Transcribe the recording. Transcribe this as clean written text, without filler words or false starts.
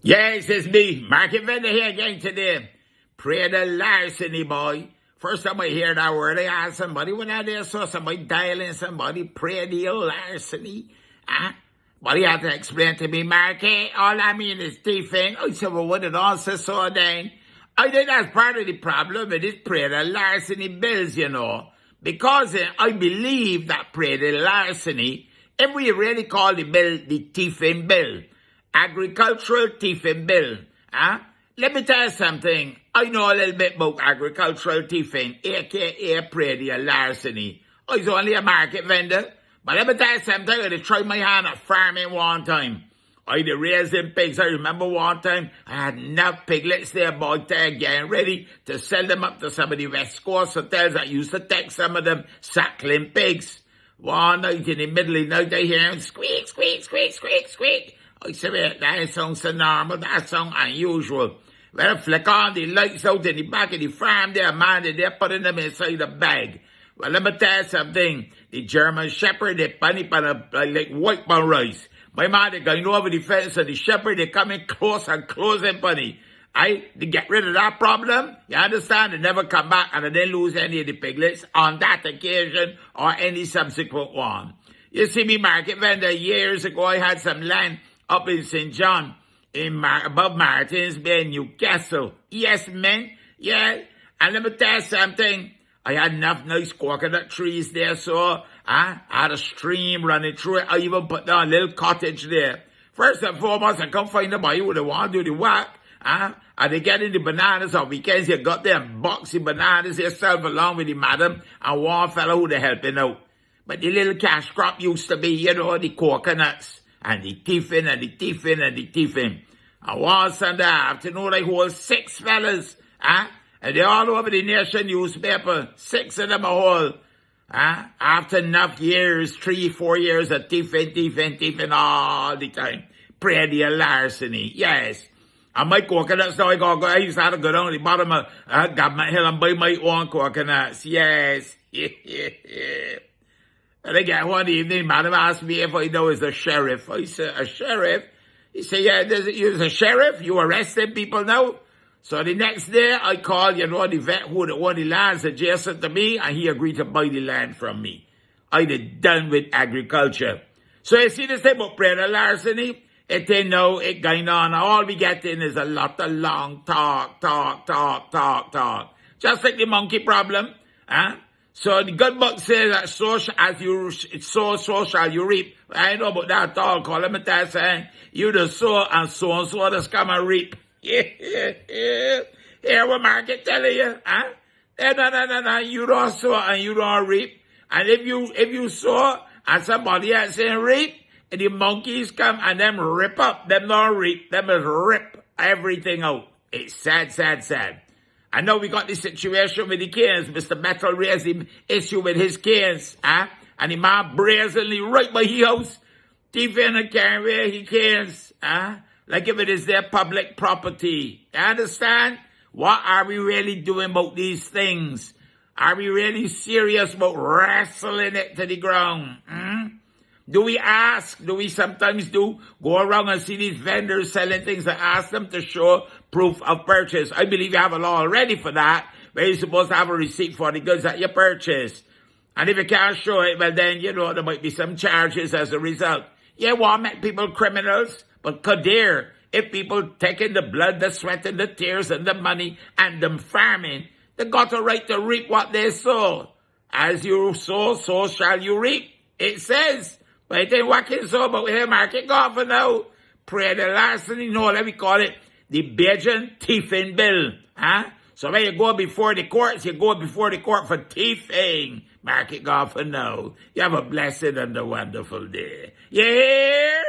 Yes, it's me, Market Vendor here again today. Pray the larceny, boy. First time I hear that word, I ask somebody when I there saw somebody dialing somebody, pray the larceny. Huh? But he had to explain to me, Market, all I mean is thieving. I said, well, what did also so then? I think that's part of the problem with this pray the larceny bills, you know. Because I believe that pray the larceny, if we really call the bill the thieving bill, agricultural thieving bill. Huh? Let me tell you something. I know a little bit about agricultural thieving, aka pretty larceny. I was only a market vendor. But let me tell you something. I tried my hand at farming one time. I had raising pigs. I remember one time I had enough piglets there about there getting ready to sell them up to some of the West Coast hotels that used to take some of them suckling pigs. One night in the middle of the night I hear them squeak, squeak, squeak, squeak, squeak. I said, wait, that sounds so normal, that sounds unusual. Well, I flick on the lights out in the back of the farm there, man, they're putting them inside the bag. Well, let me tell you something. The German Shepherd, they bunny like white bun rice. My man, they going over the fence and the shepherd, they coming close and close and bunny. They get rid of that problem, you understand? They never come back and they didn't lose any of the piglets on that occasion or any subsequent one. You see me, market vendor, years ago, I had some land up in St. John, above Martins Bay, Newcastle. Yes, man. Yeah. And let me tell you something. I had enough nice coconut trees there, so I had a stream running through it. I even put down a little cottage there. First and foremost, I come find somebody who want to do the work. And they get in the bananas on weekends. You got them boxy bananas yourself along with the madam and one fellow who they helping out. But the little cash crop used to be, you know, the coconuts. And the thieving and the thieving and the thieving. And one Sunday afternoon, I hold 6 fellas, and they're all over the nation newspaper. 6 of them a whole. After enough years, 3, 4 years of thieving all the time. Pretty larceny, yes. And my coconuts now, I used to have to go down to the bottom of Government Hill and buy my own coconuts, yes. And again, one evening, madam asked me if I know is a sheriff. I said, a sheriff? He said, yeah, you're a sheriff? You arresting people now? So the next day, I called, you know, the vet who owned the lands adjacent to me, and he agreed to buy the land from me. I did done with agriculture. So you see this thing about Brother larceny? It ain't no, it going on. All we get in is a lot of long talk. Just like the monkey problem, So the good book says that so shall you reap. I ain't know about that at all, call me that saying, you the sow and so just come and reap. Hear what market telling you, No, you don't sow and you don't reap. And if you sow and somebody else ain't reap, and the monkeys come and them rip up, them don't reap, them just rip everything out. It's sad. I know we got this situation with the canes. Mr. Metal raised the issue with his canes, and the man brazenly right by his house, thieving and carrying away his canes, like if it is their public property. You understand? What are we really doing about these things? Are we really serious about wrestling it to the ground? Do we ask? Do we sometimes go around and see these vendors selling things and ask them to show proof of purchase? I believe you have a law already for that, where you're supposed to have a receipt for the goods that you purchased. And if you can't show it, well then, you know, there might be some charges as a result. Yeah, well, make people criminals, but Kadir, if people taking the blood, the sweat, and the tears, and the money, and them farming, they got a right to reap what they sow. As you sow, so shall you reap. It says. But it ain't working so about here, market golf for now. Pray the larceny, no, let me call it the Bajan thieving bill. So when you go before the courts, you go before the court for thieving. Market golf for now. You have a blessed and a wonderful day. Yeah?